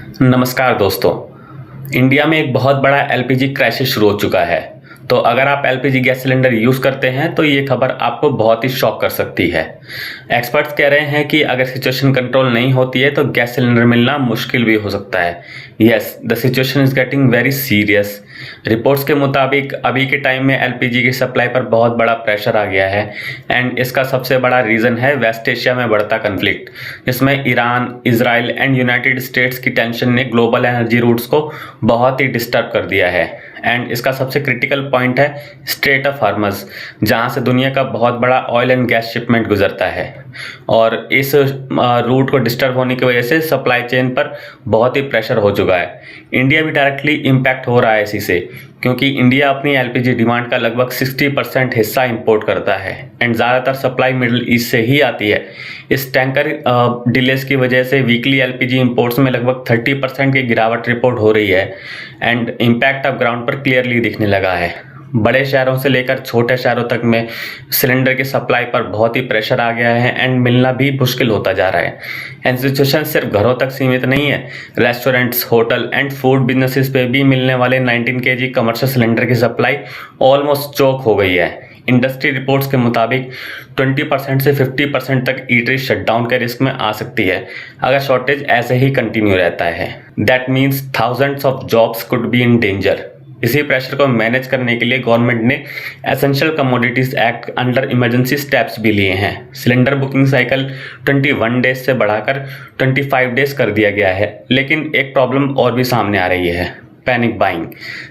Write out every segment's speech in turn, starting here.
नमस्कार दोस्तों। इंडिया में एक बहुत बड़ा एलपीजी क्राइसिस शुरू हो चुका है। तो अगर आप एलपीजी गैस सिलेंडर यूज़ करते हैं तो ये खबर आपको बहुत ही शॉक कर सकती है। एक्सपर्ट्स कह रहे हैं कि अगर सिचुएशन कंट्रोल नहीं होती है तो गैस सिलेंडर मिलना मुश्किल भी हो सकता है। Yes, the situation is getting very serious. Reports के मुताबिक अभी के टाइम में एलपीजी की सप्लाई पर बहुत बड़ा प्रेशर आ गया है एंड इसका सबसे बड़ा रीज़न है वेस्ट एशिया में बढ़ता कन्फ्लिक्ट, जिसमें Iran, Israel and United states की टेंशन ने ग्लोबल एनर्जी रूट्स को बहुत ही डिस्टर्ब कर दिया है। एंड इसका सबसे क्रिटिकल पॉइंट है स्ट्रेट ऑफ हार्मज, जहां से दुनिया का बहुत बड़ा ऑयल एंड गैस शिपमेंट गुजरता है। और इस रूट को डिस्टर्ब होने की वजह से सप्लाई चेन पर बहुत ही प्रेशर हो चुका है। इंडिया भी डायरेक्टली इम्पैक्ट हो रहा है इसी से, क्योंकि इंडिया अपनी एलपीजी डिमांड का लगभग 60% हिस्सा इंपोर्ट करता है एंड ज़्यादातर सप्लाई मिडिल ईस्ट से ही आती है। इस टैंकर डिलेस की वजह से वीकली एलपीजी इंपोर्ट्स में लगभग 30% की गिरावट रिपोर्ट हो रही है एंड इम्पैक्ट अब ग्राउंड पर क्लियरली दिखने लगा है। बड़े शहरों से लेकर छोटे शहरों तक में सिलेंडर की सप्लाई पर बहुत ही प्रेशर आ गया है एंड मिलना भी मुश्किल होता जा रहा है। एंड सिचुएशन सिर्फ घरों तक सीमित नहीं है, restaurants, hotel and food businesses पे भी मिलने वाले 19 केजी कमर्शियल सिलेंडर की सप्लाई ऑलमोस्ट चोक हो गई है। इंडस्ट्री रिपोर्ट्स के मुताबिक 20% से 50% तक ईटरी शटडाउन के रिस्क में आ सकती है अगर शॉर्टेज ऐसे ही कंटिन्यू रहता है। That means thousands of jobs could be in danger. इसी प्रेशर को मैनेज करने के लिए गवर्नमेंट ने essential commodities act under emergency steps भी लिए हैं। सिलेंडर बुकिंग साइकिल 21 डेज से बढ़ाकर 25 डेज कर दिया गया है। लेकिन एक प्रॉब्लम और भी सामने आ रही है, पैनिक बाइंग।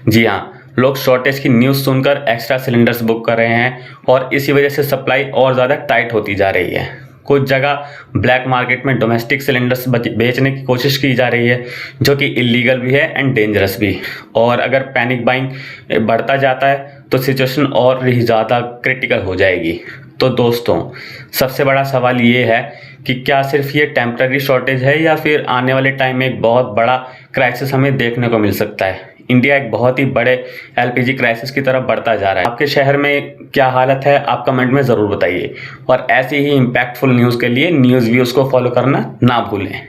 जी हाँ, लोग शॉर्टेज की न्यूज़ सुनकर एक्स्ट्रा सिलेंडर्स बुक कर रहे हैं और इसी वजह से सप्लाई और ज़्यादा टाइट होती जा रही है। कुछ जगह ब्लैक मार्केट में डोमेस्टिक सिलेंडर्स बेचने की कोशिश की जा रही है, जो कि इलीगल भी है एंड डेंजरस भी। और अगर पैनिक बाइंग बढ़ता जाता है तो सिचुएशन और ही ज़्यादा क्रिटिकल हो जाएगी। तो दोस्तों, सबसे बड़ा सवाल ये है कि क्या सिर्फ ये टेम्पररी शॉर्टेज है या फिर आने वाले टाइम में एक बहुत बड़ा क्राइसिस हमें देखने को मिल सकता है। इंडिया एक बहुत ही बड़े एलपीजी क्राइसिस की तरफ बढ़ता जा रहा है। आपके शहर में क्या हालत है, आप कमेंट में ज़रूर बताइए। और ऐसी ही इम्पैक्टफुल न्यूज़ के लिए न्यूज़ व्यूज़ को फॉलो करना ना भूलें।